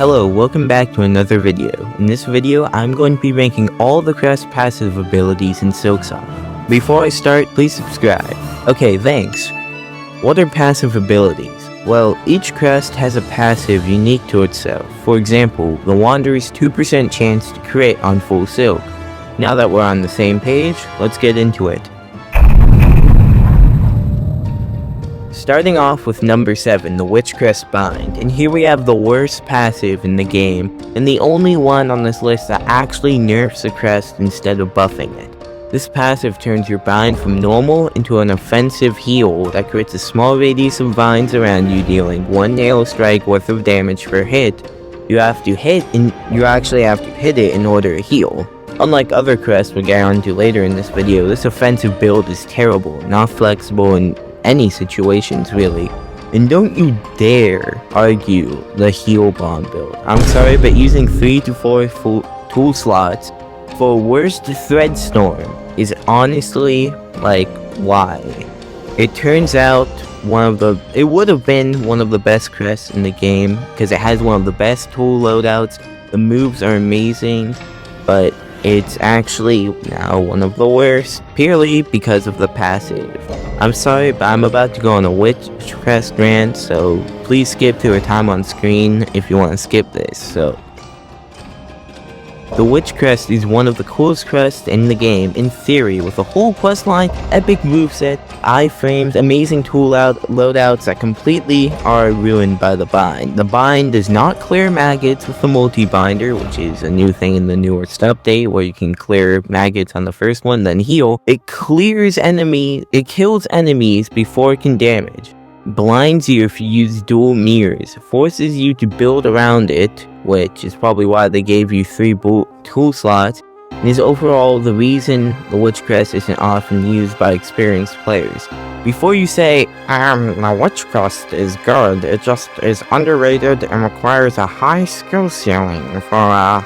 Hello, welcome back to another video. In this video, I'm going to be ranking all the Crest passive abilities in Silksong. Before I start, please subscribe. Okay, thanks. What are passive abilities? Well, each Crest has a passive unique to itself. For example, the Wanderer's 2% chance to crit on full Silk. Now that we're on the same page, let's get into it. Starting off with number 7, the Witch Crest Bind, and here we have the worst passive in the game, and the only one on this list that actually nerfs the Crest instead of buffing it. This passive turns your bind from normal into an offensive heal that creates a small radius of binds around you, dealing 1 nail strike worth of damage per hit. You actually have to hit it in order to heal. Unlike other Crests we'll get onto later in this video, this offensive build is terrible, not flexible in any situations really. And don't you dare argue the heal bomb build. I'm sorry, but using 3 to 4 full tool slots for worst thread storm is honestly, like, why? It turns out it would have been one of the best Crests in the game because it has one of the best tool loadouts. The moves are amazing, but it's actually now one of the worst, purely because of the passive. I'm sorry, but I'm about to go on a Witch Crest rant, so please skip to a time on screen if you want to skip this. So, the Witch Crest is one of the coolest Crests in the game, in theory, with a whole questline, epic moveset, iframes, amazing tool loadouts that completely are ruined by the bind. The bind does not clear maggots with the multi-binder, which is a new thing in the newest update, where you can clear maggots on the first one, then heal. It kills enemies before it can damage. Blinds you if you use dual mirrors, forces you to build around it, which is probably why they gave you 3 tool slots, and is overall the reason the Witch Crest isn't often used by experienced players. Before you say, the Witch Crest is good, it just is underrated and requires a high skill ceiling for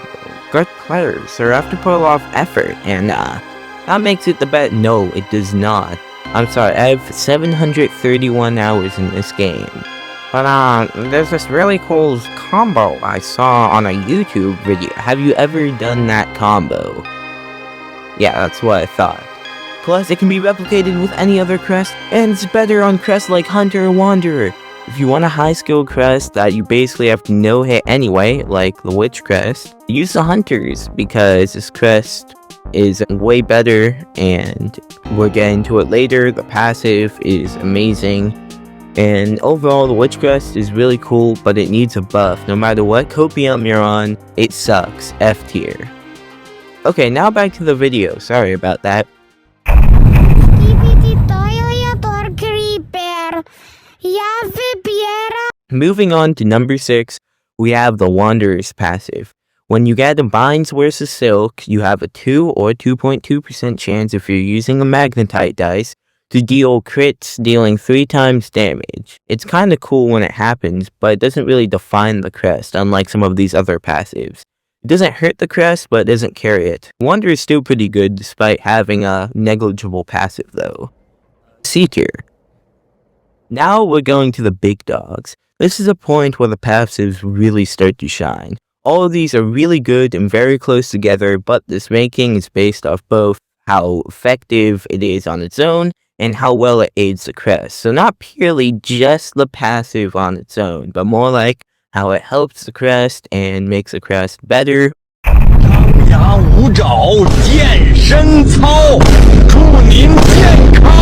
good players, so you have to put a lot of effort, and that makes it the best. No, it does not. I'm sorry, I have 731 hours in this game. But there's this really cool combo I saw on a YouTube video. Have you ever done that combo? Yeah, that's what I thought. Plus, it can be replicated with any other Crest, and it's better on Crests like Hunter or Wanderer. If you want a high skill Crest that you basically have to no-hit anyway, like the Witch Crest, use the Hunters, because this Crest is way better, and we'll get into it later. The passive is amazing, and overall the Witch Crest is really cool, but it needs a buff. No matter what copium you're on, it sucks. F tier. Okay, now back to the video. Sorry about that. Moving on to number 6, we have the Wanderer's passive. When you get a binds versus silk, you have a 2 or 2.2% chance, if you're using a magnetite dice, to deal crits dealing 3 times damage. It's kinda cool when it happens, but it doesn't really define the Crest, unlike some of these other passives. It doesn't hurt the Crest, but it doesn't carry it. Wander is still pretty good despite having a negligible passive though. C tier. Now we're going to the big dogs. This is a point where the passives really start to shine. All of these are really good and very close together, but this ranking is based off both how effective it is on its own and how well it aids the Crest. So not purely just the passive on its own, but more like how it helps the Crest and makes the Crest better.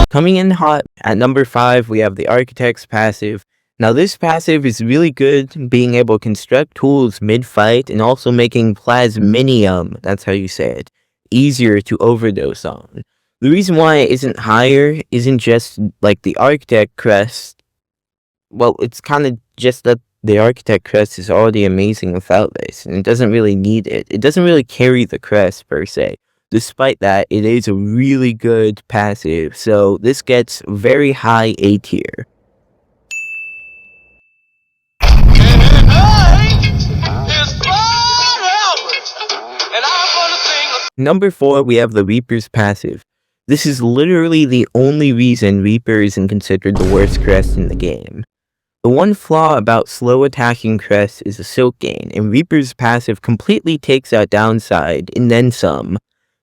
Coming in hot at number 5, we have the Architect's passive. Now this passive is really good, being able to construct tools mid-fight and also making plasminium, that's how you say it, easier to overdose on. The reason why it isn't higher isn't just like the Architect Crest. Well, it's kind of just that the Architect Crest is already amazing without this, and it doesn't really need it. It doesn't really carry the Crest per se. Despite that, it is a really good passive, so this gets very high A tier. Number 4, we have the Reaper's passive. This is literally the only reason Reaper isn't considered the worst Crest in the game. The one flaw about slow attacking Crest is the Silk Gain, and Reaper's passive completely takes that downside, and then some.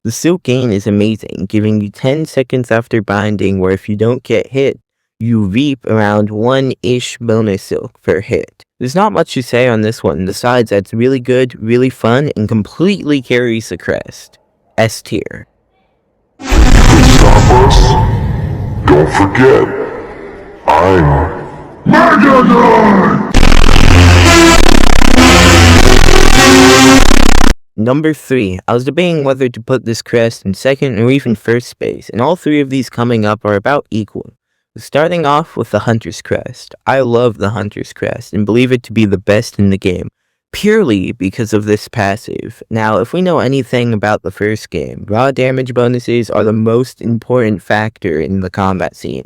The Silk Gain is amazing, giving you 10 seconds after binding where if you don't get hit, you reap around 1-ish bonus silk per hit. There's not much to say on this one, besides that it's really good, really fun, and completely carries the Crest. S tier. Stop us? Don't forget, I'm Megadon! Number 3. I was debating whether to put this Crest in second or even first space, and all 3 of these coming up are about equal. Starting off with the Hunter's Crest. I love the Hunter's Crest and believe it to be the best in the game, purely because of this passive. Now, if we know anything about the first game, raw damage bonuses are the most important factor in the combat scene.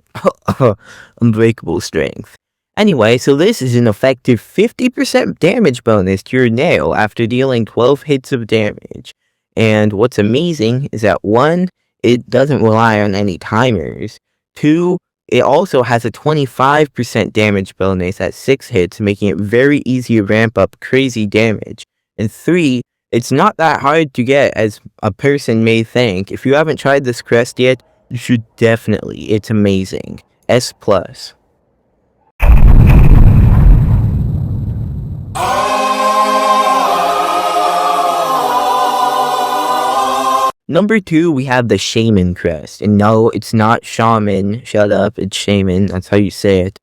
Unbreakable strength. Anyway, so this is an effective 50% damage bonus to your nail after dealing 12 hits of damage. And what's amazing is that 1, it doesn't rely on any timers. 2, it also has a 25% damage bonus at 6 hits, making it very easy to ramp up crazy damage. And 3, it's not that hard to get as a person may think. If you haven't tried this Crest yet, you should definitely. It's amazing. S+. Number 2, we have the Shaman Crest. And no, it's not Shaman. Shut up, it's Shaman. That's how you say it.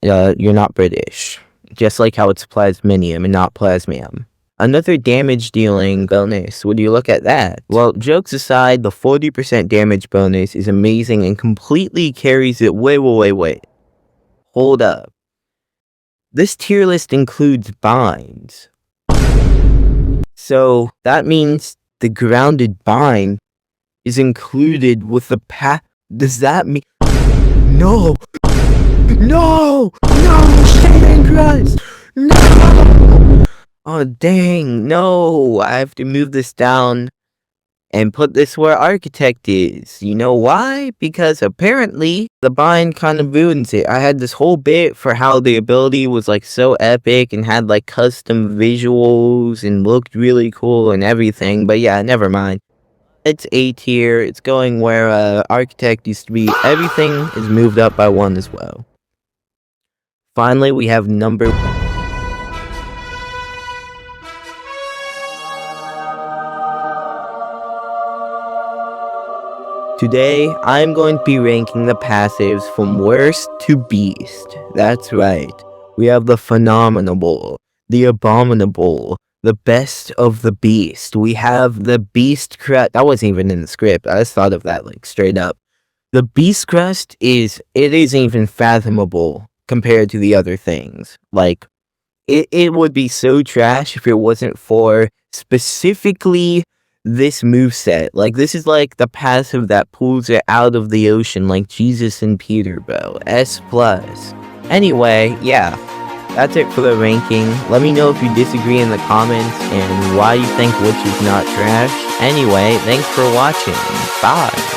You're not British. Just like how it's Plasminium and not Plasmium. Another damage dealing bonus. Would you look at that? Well, jokes aside, the 40% damage bonus is amazing and completely carries it. Wait. Hold up. This tier list includes binds. So that means the grounded bind is included with the Does that mean? No! Shaman Crest! No! Oh dang, no! I have to move this down and put this where Architect is. You know why? Because apparently the bind kind of ruins it. I had this whole bit for how the ability was like so epic and had like custom visuals and looked really cool and everything, but yeah, never mind. It's A tier. It's going where Architect used to be. Everything is moved up by 1 as well. Finally, we have number 1. Today, I'm going to be ranking the passives from worst to beast. That's right. We have the phenomenal, the abominable, the best of the beast. We have the Beast Crest. That wasn't even in the script. I just thought of that like straight up. The Beast Crest isn't even fathomable compared to the other things. Like, it would be so trash if it wasn't for specifically this moveset. Like, this is like the passive that pulls it out of the ocean like Jesus and Peter, bro. S+. Anyway, yeah, that's it for the ranking. Let me know if you disagree in the comments and why you think which is not trash. Anyway, thanks for watching. Bye.